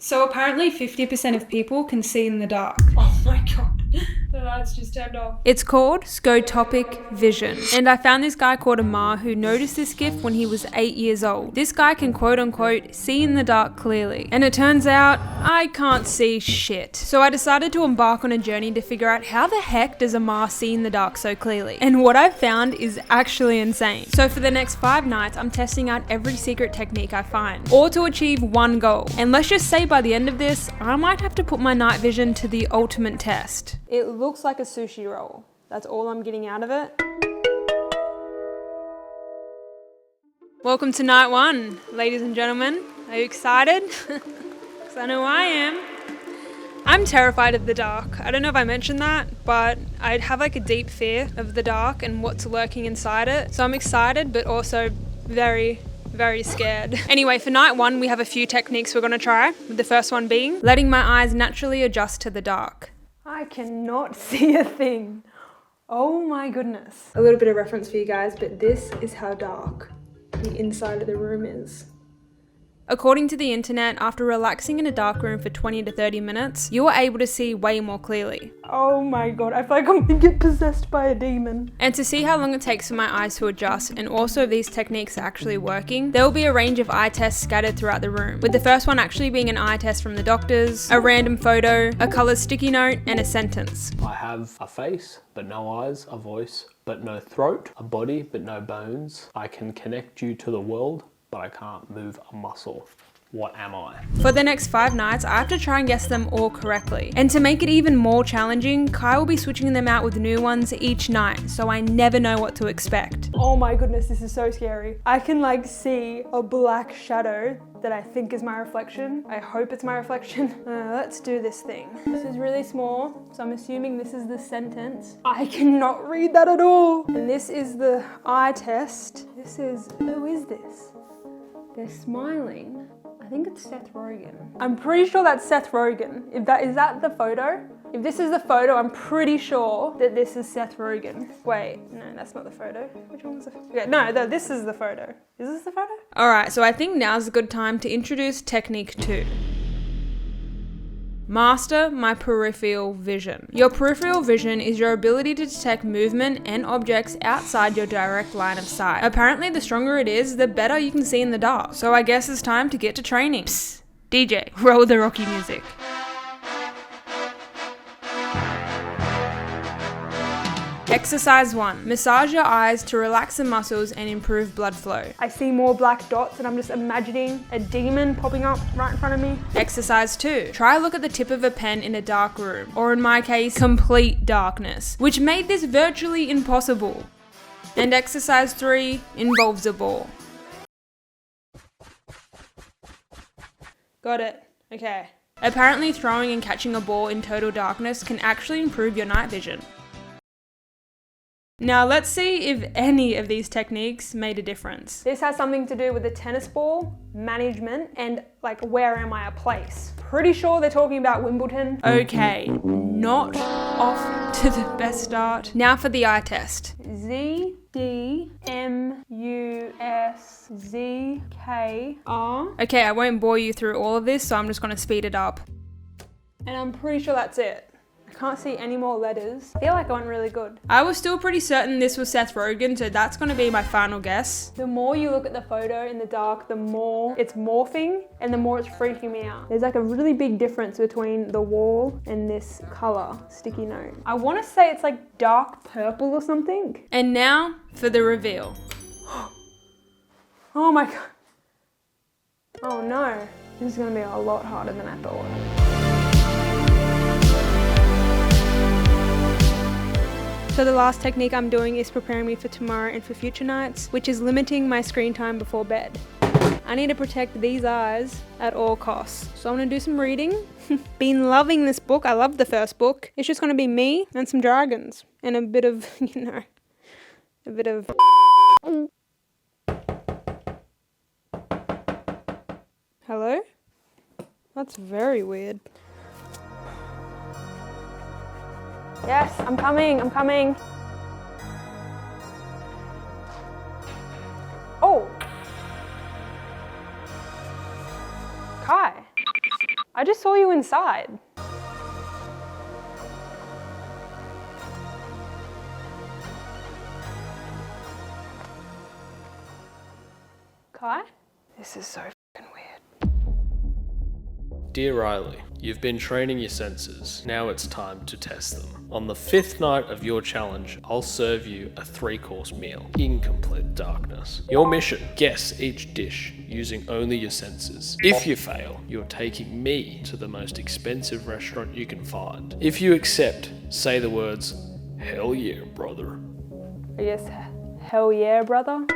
So apparently 50% of people can see in the dark. Oh my god. The lights just turned off. It's called scotopic vision. And I found this guy called Amar who noticed this gift when he was 8 years old. This guy can quote unquote see in the dark clearly. And it turns out I can't see shit. So I decided to embark on a journey to figure out how the heck does Amar see in the dark so clearly. And what I've found is actually insane. So for the next 5 nights, I'm testing out every secret technique I find, all to achieve one goal. And let's just say by the end of this, I might have to put my night vision to the ultimate test. It looks like a sushi roll. That's all I'm getting out of it. Welcome to night 1, ladies and gentlemen. Are you excited? Because I know I am. I'm terrified of the dark. I don't know if I mentioned that, but I have like a deep fear of the dark and what's lurking inside it. So I'm excited, but also very scared. Anyway, for night 1, we have a few techniques we're going to try, with the first one being letting my eyes naturally adjust to the dark. I cannot see a thing. Oh my goodness. A little bit of reference for you guys, but this is how dark the inside of the room is. According to the internet, after relaxing in a dark room for 20 to 30 minutes, you are able to see way more clearly. Oh my god, I feel like I'm gonna get possessed by a demon. And to see how long it takes for my eyes to adjust, and also if these techniques are actually working, there will be a range of eye tests scattered throughout the room, with the first one actually being an eye test from the doctors, a random photo, a coloured sticky note, and a sentence. I have a face, but no eyes, a voice, but no throat, a body, but no bones. I can connect you to the world, but I can't move a muscle. What am I? For the next 5 nights, I have to try and guess them all correctly. And to make it even more challenging, Kai will be switching them out with new ones each night, so I never know what to expect. Oh my goodness, this is so scary. I can like see a black shadow that I think is my reflection. I hope it's my reflection. Let's do this thing. This is really small, so I'm assuming this is the sentence. I cannot read that at all. And this is the eye test. Who is this? They're smiling. I think it's Seth Rogen. I'm pretty sure that's Seth Rogen. Is that the photo? If this is the photo, I'm pretty sure that this is Seth Rogen. Wait, no, that's not the photo. Which one was the photo? Okay, no, this is the photo. Is this the photo? All right, so I think now's a good time to introduce technique 2. Master my peripheral vision. Your peripheral vision is your ability to detect movement and objects outside your direct line of sight. Apparently, the stronger it is, the better you can see in the dark. So I guess it's time to get to training. Psst, DJ, roll the Rocky music. Exercise 1. Massage your eyes to relax the muscles and improve blood flow. I see more black dots and I'm just imagining a demon popping up right in front of me. Exercise 2. Try look at the tip of a pen in a dark room, or in my case, complete darkness, which made this virtually impossible. And exercise 3 involves a ball. Got it. Okay. Apparently throwing and catching a ball in total darkness can actually improve your night vision. Now let's see if any of these techniques made a difference. This has something to do with the tennis ball, management, and like where am I a place. Pretty sure they're talking about Wimbledon. Okay, not off to the best start. Now for the eye test. ZDMUSZKR. Okay, I won't bore you through all of this, so I'm just gonna speed it up. And I'm pretty sure that's it. I can't see any more letters. I feel like I went really good. I was still pretty certain this was Seth Rogen, so that's gonna be my final guess. The more you look at the photo in the dark, the more it's morphing and the more it's freaking me out. There's like a really big difference between the wall and this color sticky note. I wanna say it's like dark purple or something. And now for the reveal. Oh my god. Oh no. This is gonna be a lot harder than I thought. So the last technique I'm doing is preparing me for tomorrow and for future nights, which is limiting my screen time before bed. I need to protect these eyes at all costs. So I'm gonna do some reading. Been loving this book. I love the first book. It's just gonna be me and some dragons and a bit of, a bit of... Hello? That's very weird. Yes, I'm coming. Oh! Kai, I just saw you inside. Kai? This is so fucking weird. Dear Rylee, you've been training your senses. Now it's time to test them. On the 5th night of your challenge, I'll serve you a 3-course meal in complete darkness. Your mission, guess each dish using only your senses. If you fail, you're taking me to the most expensive restaurant you can find. If you accept, say the words, "Hell yeah, brother." I guess, hell yeah, brother.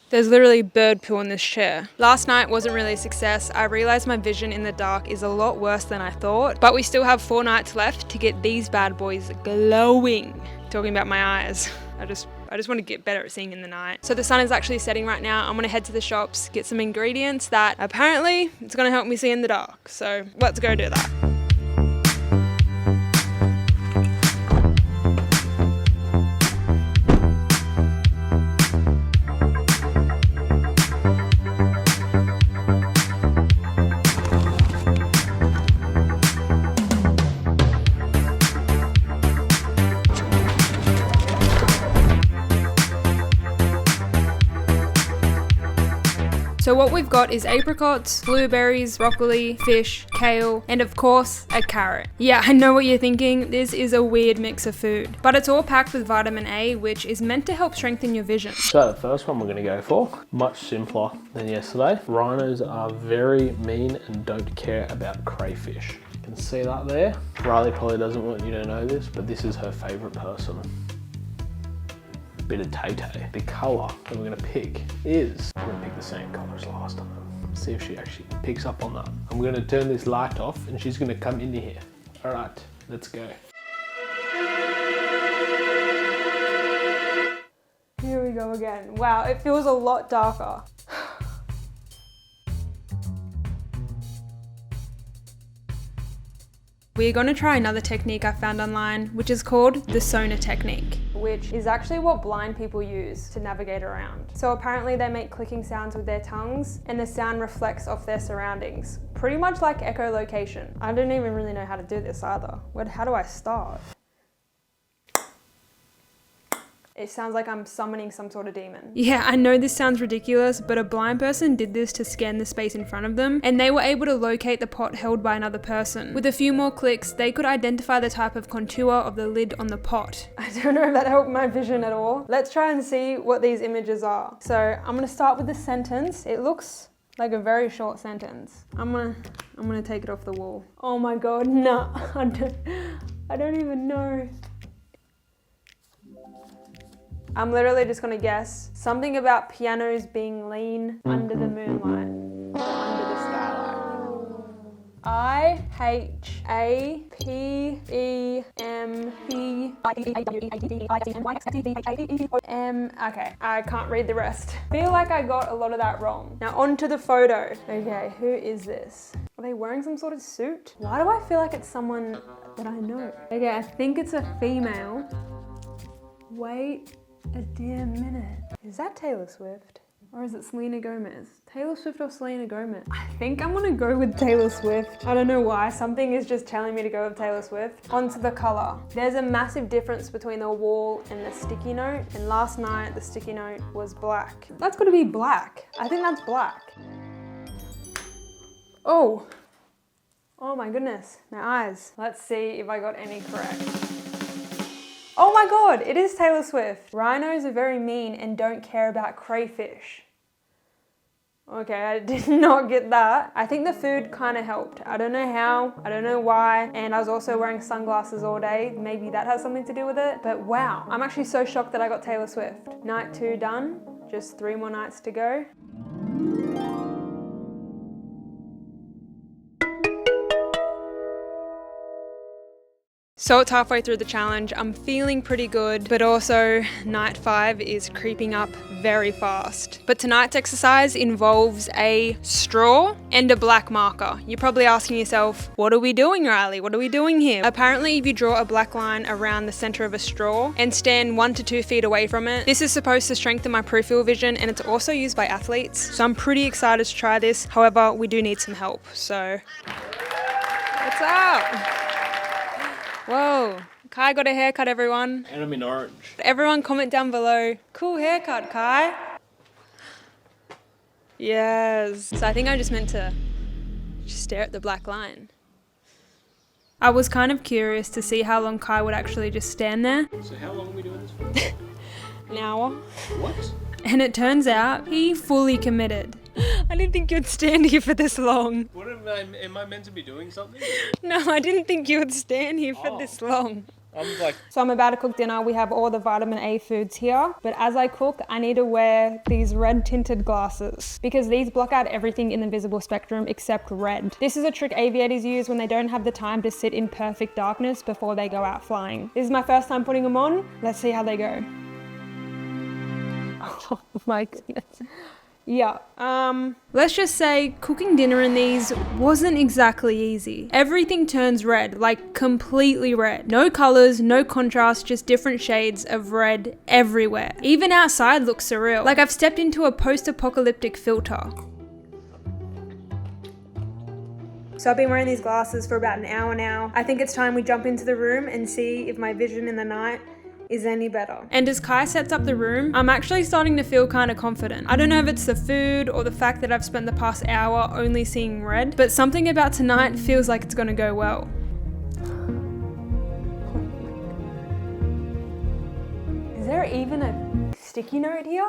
There's literally bird poo on this chair. Last night wasn't really a success. I realised my vision in the dark is a lot worse than I thought, but we still have 4 nights left to get these bad boys glowing. Talking about my eyes, I just want to get better at seeing in the night. So the sun is actually setting right now. I'm gonna head to the shops, get some ingredients that apparently it's gonna help me see in the dark. So let's go do that. So what we've got is apricots, blueberries, broccoli, fish, kale, and of course, a carrot. Yeah, I know what you're thinking, this is a weird mix of food, but it's all packed with vitamin A, which is meant to help strengthen your vision. So the first one we're going to go for, much simpler than yesterday. Rhinos are very mean and don't care about crayfish. You can see that there. Rylee probably doesn't want you to know this, but this is her favourite person. Bit of Tay-Tay. The colour that we're going to pick is, we're going to pick the same colour as last time. See if she actually picks up on that. I'm going to turn this light off and she's going to come into here. Alright, let's go. Here we go again. Wow, it feels a lot darker. We're going to try another technique I found online, which is called the sonar technique, which is actually what blind people use to navigate around. So apparently they make clicking sounds with their tongues and the sound reflects off their surroundings. Pretty much like echolocation. I don't even really know how to do this either. How do I start? It sounds like I'm summoning some sort of demon. Yeah, I know this sounds ridiculous, but a blind person did this to scan the space in front of them, and they were able to locate the pot held by another person. With a few more clicks, they could identify the type of contour of the lid on the pot. I don't know if that helped my vision at all. Let's try and see what these images are. So I'm gonna start with the sentence. It looks like a very short sentence. I'm gonna take it off the wall. Oh my God, no, I don't even know. I'm literally just gonna guess something about pianos being lean under the moonlight, or under the skylight. I-H-A-P-E-M-P-I-E-M. Okay, I can't read the rest. Feel like I got a lot of that wrong. Now on to the photo. Okay, who is this? Are they wearing some sort of suit? Why do I feel like it's someone that I know? Okay, I think it's a female. Wait a damn minute. Is that Taylor Swift? Or is it Selena Gomez? Taylor Swift or Selena Gomez? I think I'm gonna go with Taylor Swift. I don't know why, something is just telling me to go with Taylor Swift. Onto the color. There's a massive difference between the wall and the sticky note, and last night the sticky note was black. That's gotta be black. I think that's black. Oh my goodness, my eyes. Let's see if I got any correct. Oh my God, it is Taylor Swift. Rhinos are very mean and don't care about crayfish. Okay, I did not get that. I think the food kind of helped. I don't know how, I don't know why, and I was also wearing sunglasses all day. Maybe that has something to do with it, but wow. I'm actually so shocked that I got Taylor Swift. Night 2 done, just 3 more nights to go. So it's halfway through the challenge. I'm feeling pretty good, but also night 5 is creeping up very fast. But tonight's exercise involves a straw and a black marker. You're probably asking yourself, what are we doing, Rylee? What are we doing here? Apparently, if you draw a black line around the center of a straw and stand 1 to 2 feet away from it, this is supposed to strengthen my peripheral vision, and it's also used by athletes. So I'm pretty excited to try this. However, we do need some help. So, what's up? Whoa, Kai got a haircut, everyone. And I'm in orange. Everyone comment down below, cool haircut, Kai. Yes. So I think I just meant to just stare at the black line. I was kind of curious to see how long Kai would actually just stand there. So how long are we doing this for? An hour. What? And it turns out he fully committed. I didn't think you'd stand here for this long. What am I meant to be doing something? No, I didn't think you would stand here for this long. I'm like... So I'm about to cook dinner. We have all the vitamin A foods here. But as I cook, I need to wear these red tinted glasses because these block out everything in the visible spectrum except red. This is a trick aviators use when they don't have the time to sit in perfect darkness before they go out flying. This is my first time putting them on. Let's see how they go. Oh my goodness. Yeah, let's just say cooking dinner in these wasn't exactly easy. Everything turns red, like completely red. No colors, no contrast, just different shades of red everywhere. Even outside looks surreal. Like I've stepped into a post-apocalyptic filter. So I've been wearing these glasses for about an hour now. I think it's time we jump into the room and see if my vision in the night is any better. And as Kai sets up the room, I'm actually starting to feel kind of confident. I don't know if it's the food or the fact that I've spent the past hour only seeing red, but something about tonight feels like it's gonna go well. Is there even a sticky note here?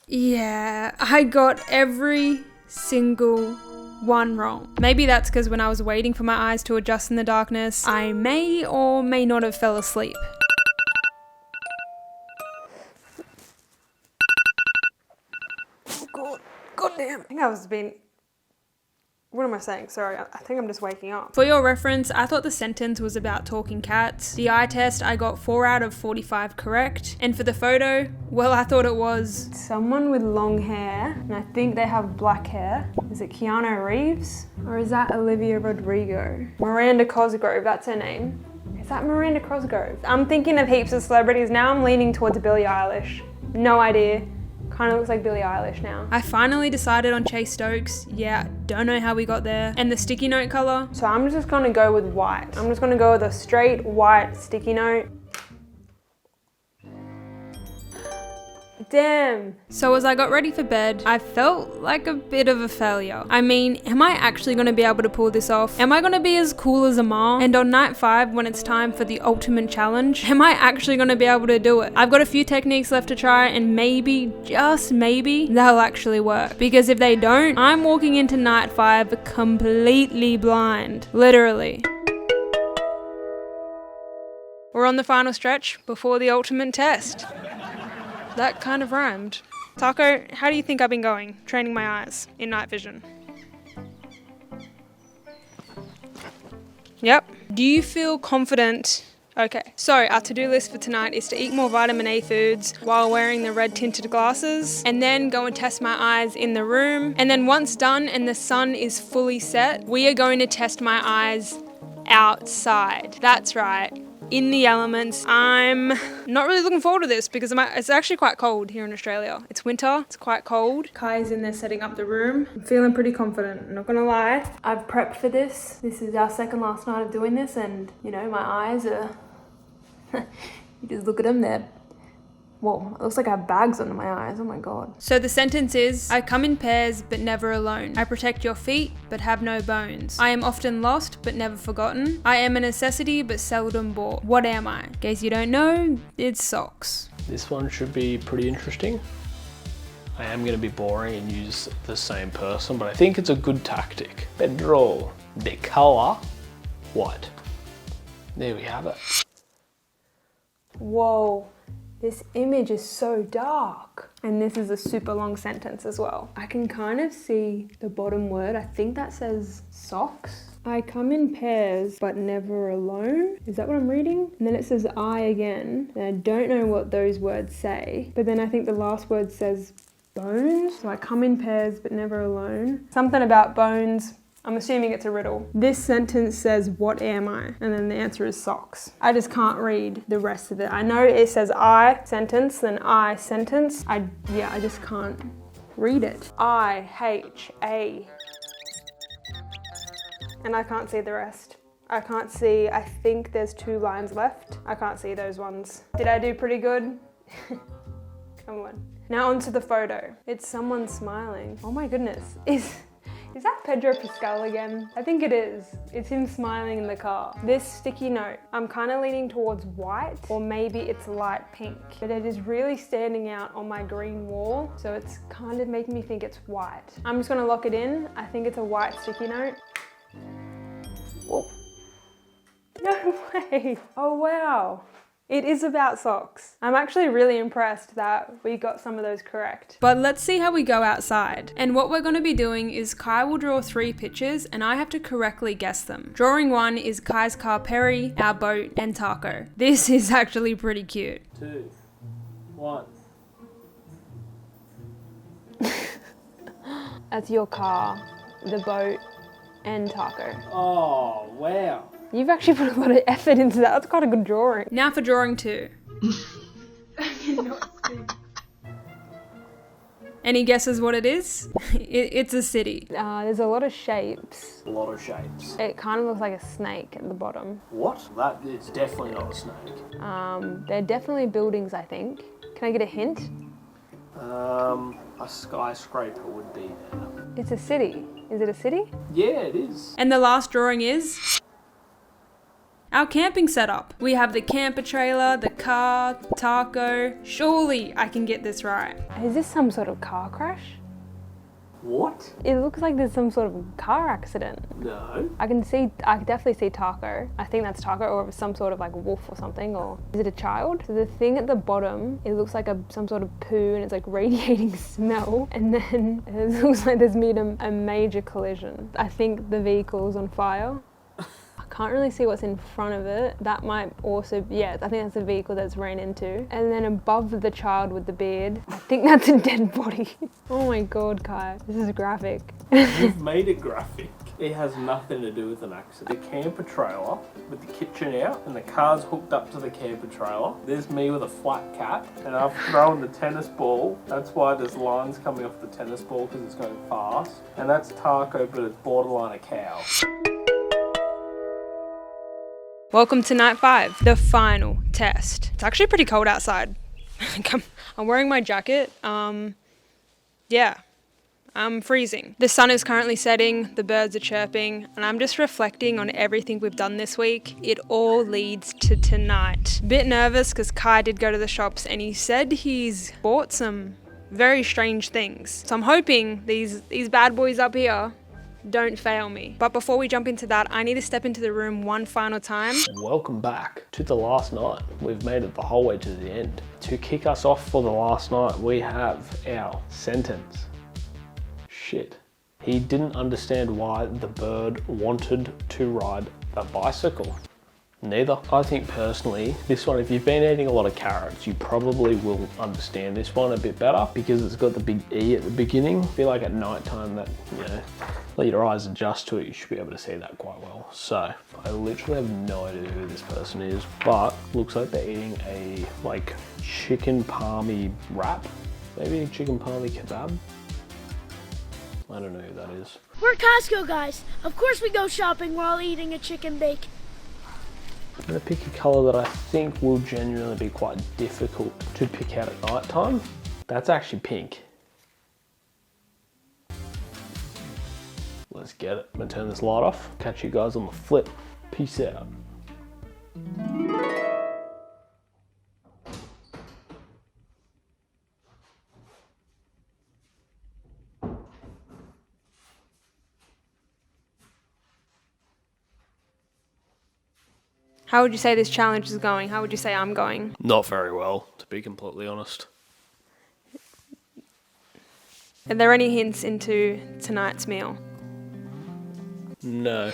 Yeah, I got every single one wrong. Maybe that's because when I was waiting for my eyes to adjust in the darkness, I may or may not have fell asleep. God damn. I think I was being... What am I saying? Sorry, I think I'm just waking up. For your reference, I thought the sentence was about talking cats. The eye test, I got 4 out of 45 correct. And for the photo, well, I thought it was someone with long hair, and I think they have black hair. Is it Keanu Reeves? Or is that Olivia Rodrigo? Miranda Cosgrove, that's her name. Is that Miranda Cosgrove? I'm thinking of heaps of celebrities. Now I'm leaning towards Billie Eilish. No idea. Kind of looks like Billie Eilish now. I finally decided on Chase Stokes. Yeah, don't know how we got there. And the sticky note color. So I'm just gonna go with white. I'm just gonna go with a straight white sticky note. Damn. So as I got ready for bed, I felt like a bit of a failure. I mean, am I actually going to be able to pull this off? Am I going to be as cool as Amar? And on night 5, when it's time for the ultimate challenge, am I actually going to be able to do it? I've got a few techniques left to try, and maybe, just maybe, they'll actually work. Because if they don't, I'm walking into night 5 completely blind. Literally. We're on the final stretch before the ultimate test. That kind of rhymed. Taco, how do you think I've been going, training my eyes in night vision? Yep. Do you feel confident? Okay, so our to-do list for tonight is to eat more vitamin A foods while wearing the red tinted glasses, and then go and test my eyes in the room. And then once done and the sun is fully set, we are going to test my eyes outside. That's right. In the elements. I'm not really looking forward to this because it's actually quite cold here in Australia. It's winter, it's quite cold. Kai's in there setting up the room. I'm feeling pretty confident, I'm not gonna lie. I've prepped for this. This is our second last night of doing this, and you know, my eyes are, you just look at them, they're, whoa, it looks like I have bags under my eyes, oh my god. So the sentence is, I come in pairs but never alone. I protect your feet but have no bones. I am often lost but never forgotten. I am a necessity but seldom bought. What am I? In case you don't know, it's socks. This one should be pretty interesting. I am going to be boring and use the same person, but I think it's a good tactic. Pedro de color white. There we have it. Whoa. This image is so dark. And this is a super long sentence as well. I can kind of see the bottom word. I think that says socks. I come in pairs, but never alone. Is that what I'm reading? And then it says I again. And I don't know what those words say. But then I think the last word says bones. So I come in pairs, but never alone. Something about bones. I'm assuming it's a riddle. This sentence says, what am I? And then the answer is socks. I just can't read the rest of it. I know it says I sentence, then I sentence. I just can't read it. I-H-A. And I can't see the rest. I can't see, I think there's 2 lines left. I can't see those ones. Did I do pretty good? Come on. Now onto the photo. It's someone smiling. Oh my goodness. Is that Pedro Pascal again? I think it is. It's him smiling in the car. This sticky note, I'm kind of leaning towards white, or maybe it's light pink, but it is really standing out on my green wall, so it's kind of making me think it's white. I'm just gonna lock it in. I think it's a white sticky note. Whoa. No way. Oh wow. It is about socks. I'm actually really impressed that we got some of those correct. But let's see how we go outside. And what we're going to be doing is Kai will draw 3 pictures and I have to correctly guess them. Drawing 1 is Kai's car Perry, our boat, and Taco. This is actually pretty cute. 2, 1. That's your car, the boat, and Taco. Oh, wow. You've actually put a lot of effort into that. That's quite a good drawing. Now for drawing 2. Any guesses what it is? It's a city. There's a lot of shapes. A lot of shapes. It kind of looks like a snake at the bottom. What? That is definitely not a snake. They're definitely buildings, I think. Can I get a hint? A skyscraper would be there. It's a city. Is it a city? Yeah, it is. And the last drawing is our camping setup. We have the camper trailer, the car, Taco. Surely I can get this right. Is this some sort of car crash? What? It looks like there's some sort of car accident. No. I can definitely see Taco. I think that's Taco, or some sort of like wolf or something, or is it a child? So the thing at the bottom, it looks like some sort of poo and it's like radiating smell. And then it looks like there's been a major collision. I think the vehicle's on fire. Can't really see what's in front of it. That might also, yeah, I think that's the vehicle that's ran into. And then above the child with the beard, I think that's a dead body. Oh my God, Kai, this is graphic. You've made it graphic. It has nothing to do with an accident. The camper trailer with the kitchen out and the car's hooked up to the camper trailer. There's me with a flat cap and I've thrown the tennis ball. That's why there's lines coming off the tennis ball because it's going fast. And that's Taco, but it's borderline a cow. Welcome to night 5, the final test. It's actually pretty cold outside. I'm wearing my jacket. Yeah, I'm freezing. The sun is currently setting, the birds are chirping, and I'm just reflecting on everything we've done this week. It all leads to tonight. Bit nervous because Kai did go to the shops and he said he's bought some very strange things. So I'm hoping these bad boys up here don't fail me. But before we jump into that, I need to step into the room one final time. Welcome back to the last night. We've made it the whole way to the end. To kick us off for the last night, we have our sentence. Shit. He didn't understand why the bird wanted to ride a bicycle. Neither. I think personally, this one, if you've been eating a lot of carrots, you probably will understand this one a bit better because it's got the big E at the beginning. I feel like at night time that, let your eyes adjust to it, you should be able to see that quite well. So I literally have no idea who this person is, but looks like they're eating a chicken palmy wrap, maybe a chicken palmy kebab. I don't know who that is. We're Costco guys. Of course we go shopping while eating a chicken bake. I'm going to pick a colour that I think will genuinely be quite difficult to pick out at night time. That's actually pink. Let's get it. I'm going to turn this light off. Catch you guys on the flip. Peace out. How would you say this challenge is going? How would you say I'm going? Not very well, to be completely honest. Are there any hints into tonight's meal? No.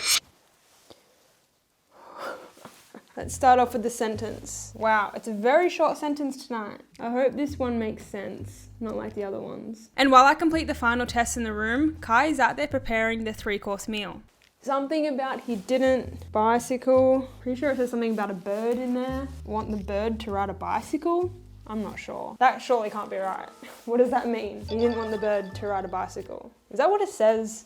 Let's start off with the sentence. Wow, it's a very short sentence tonight. I hope this one makes sense, not like the other ones. And while I complete the final test in the room, Kai is out there preparing the 3-course meal. Something about he didn't bicycle. Pretty sure it says something about a bird in there. Want the bird to ride a bicycle? I'm not sure. That surely can't be right. What does that mean? He didn't want the bird to ride a bicycle. Is that what it says?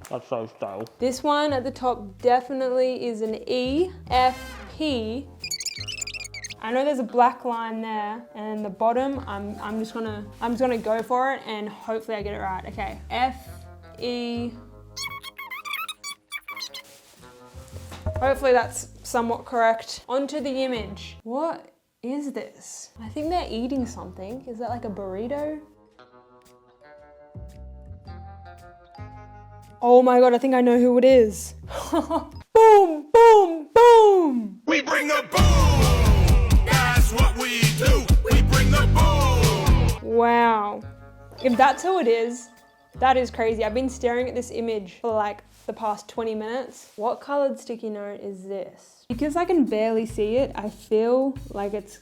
That's so stale. This one at the top definitely is an E, F, P. I know there's a black line there, and the bottom, I'm just gonna go for it and hopefully I get it right. Okay, F, E. Hopefully that's somewhat correct. Onto the image. What is this? I think they're eating something. Is that like a burrito? Oh my god, I think I know who it is. Boom, boom, boom! We bring the boom! That's what we do! We bring the boom! Wow. If that's who it is, that is crazy. I've been staring at this image for like the past 20 minutes. What colored sticky note is this? Because I can barely see it, I feel like it's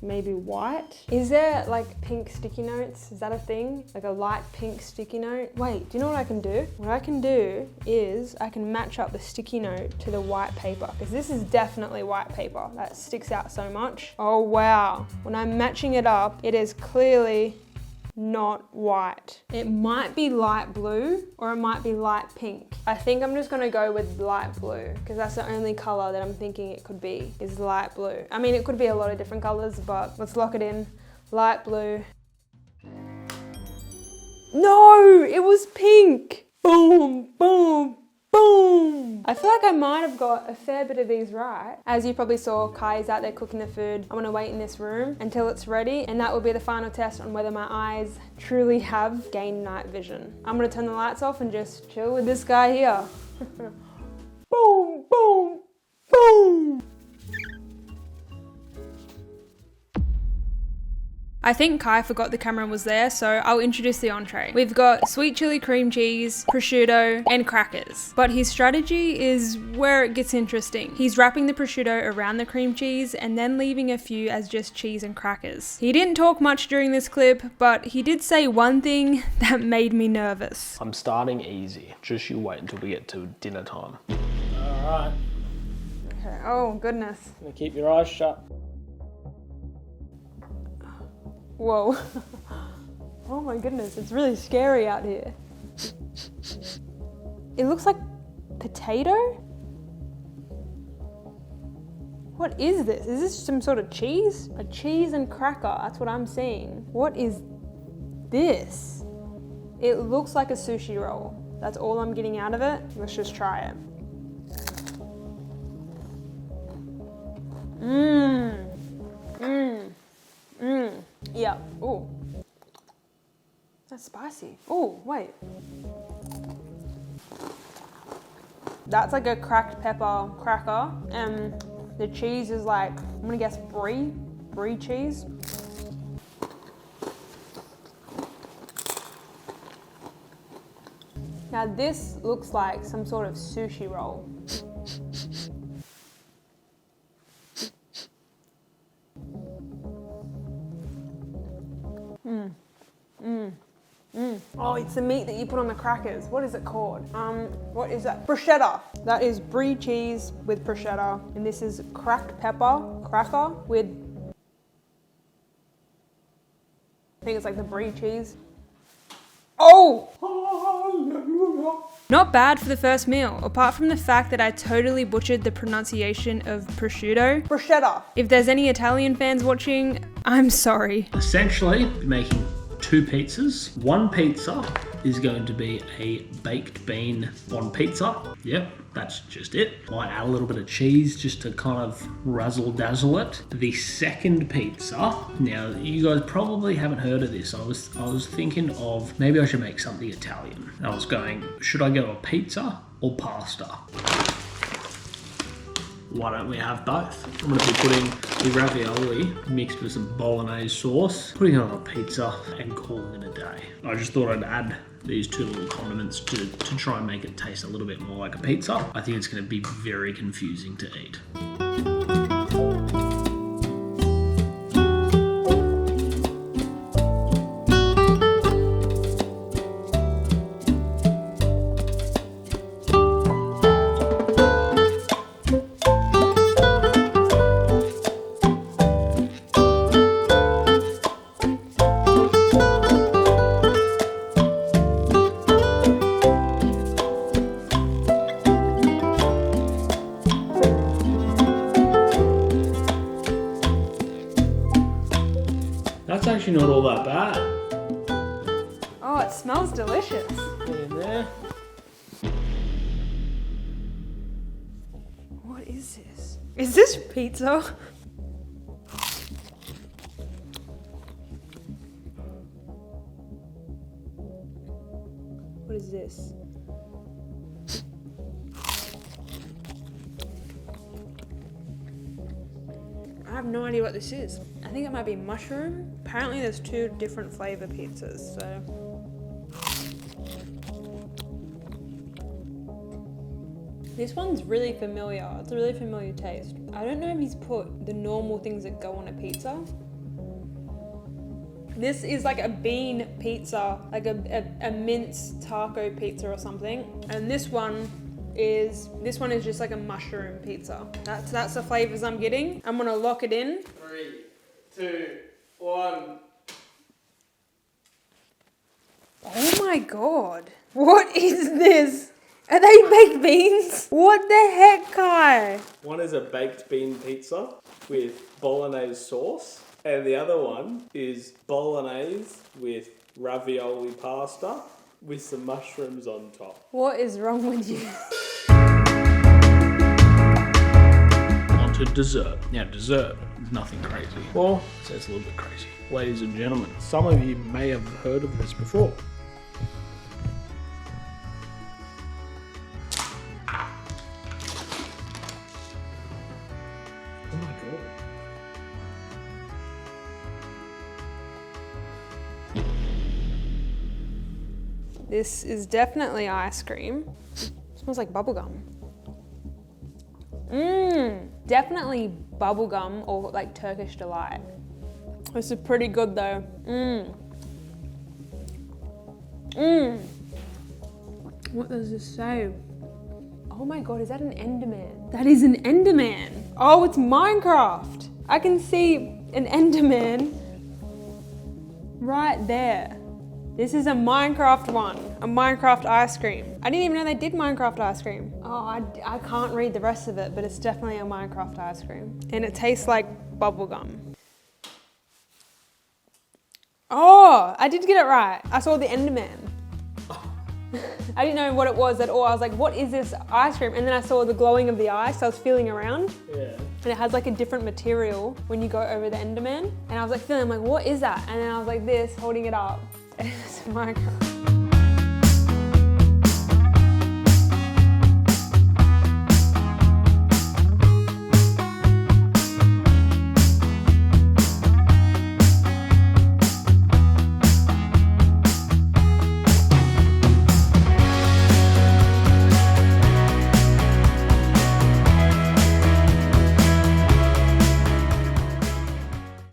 maybe white. Is there like pink sticky notes? Is that a thing? Like a light pink sticky note? Wait, do you know what I can do? What I can do is I can match up the sticky note to the white paper, because this is definitely white paper. That sticks out so much. Oh wow. When I'm matching it up, it is clearly not white. It might be light blue or it might be light pink. I think I'm just gonna go with light blue because that's the only color that I'm thinking it could be, is light blue. I mean, it could be a lot of different colors, but let's lock it in. Light blue. No, it was pink. Boom, boom, boom. I feel like I might have got a fair bit of these right. As you probably saw, Kai is out there cooking the food. I'm gonna wait in this room until it's ready, and that will be the final test on whether my eyes truly have gained night vision. I'm gonna turn the lights off and just chill with this guy here. Boom, boom, boom. I think Kai forgot the camera was there, so I'll introduce the entree. We've got sweet chili cream cheese, prosciutto, and crackers. But his strategy is where it gets interesting. He's wrapping the prosciutto around the cream cheese and then leaving a few as just cheese and crackers. He didn't talk much during this clip, but he did say one thing that made me nervous. I'm starting easy. Just you wait until we get to dinner time. Alright, Okay. Oh, goodness. gonna keep your eyes shut. Whoa. Oh my goodness, it's really scary out here. It looks like potato? What is this? Is this some sort of cheese? A cheese and cracker, that's what I'm seeing. What is this? It looks like a sushi roll. That's all I'm getting out of it. Let's just try it. Yeah. Ooh. That's spicy. Ooh, wait. That's like a cracked pepper cracker, and the cheese is like, I'm gonna guess brie cheese. Now this looks like some sort of sushi roll. Oh, it's the meat that you put on the crackers. What is it called? What is that? Bruschetta. That is brie cheese with bruschetta. And this is cracked pepper cracker with, I think it's like the brie cheese. Oh! Not bad for the first meal, apart from the fact that I totally butchered the pronunciation of prosciutto. Bruschetta. If there's any Italian fans watching, I'm sorry. Essentially, making 2 pizzas. One pizza is going to be a baked bean on pizza. Yep, That's just it. Might add a little bit of cheese just to kind of razzle dazzle it. The second pizza. Now, you guys probably haven't heard of this. I was thinking of maybe I should make something Italian. I was going, should I go a pizza or pasta? Why don't we have both? I'm going to be putting the ravioli mixed with some bolognese sauce, putting it on a pizza and calling it a day. I just thought I'd add these two little condiments to try and make it taste a little bit more like a pizza. I think it's going to be very confusing to eat. That's actually not all that bad. Oh, it smells delicious. Get in there. What is this? Is this pizza? What is this? I have no idea what this is. I think it might be mushroom. Apparently there's 2 different flavor pizzas, so. This one's really familiar. It's a really familiar taste. I don't know if he's put the normal things that go on a pizza. This is like a bean pizza, like a minced taco pizza or something. And this one is just like a mushroom pizza. That's the flavors I'm getting. I'm gonna lock it in. 3, 2, 1. Oh my god. What is this? Are they baked beans? What the heck, Kai? One is a baked bean pizza with bolognese sauce, and the other one is bolognese with ravioli pasta with some mushrooms on top. What is wrong with you? On to dessert. Now, dessert is nothing crazy. Well, So it's a little bit crazy. ladies and gentlemen, some of you may have heard of this before. Oh my god. This is definitely ice cream. Smells like bubblegum. Definitely bubblegum or like Turkish delight. This is pretty good though. What does this say? Oh my god, is that an Enderman? That is an Enderman. Oh, it's Minecraft. I can see an Enderman right there. This is a Minecraft one, a Minecraft ice cream. I didn't even know they did Minecraft ice cream. Oh, I can't read the rest of it, but it's definitely a Minecraft ice cream. And it tastes like bubblegum. Oh, I did get it right. I saw the Enderman. I didn't know what it was at all. I was like, what is this ice cream? And then I saw the glowing of the ice. So I was feeling around. Yeah. And it has like a different material when you go over the Enderman. And I was like feeling, I'm like, what is that? And then I was like this, holding it up. And it's Minecraft.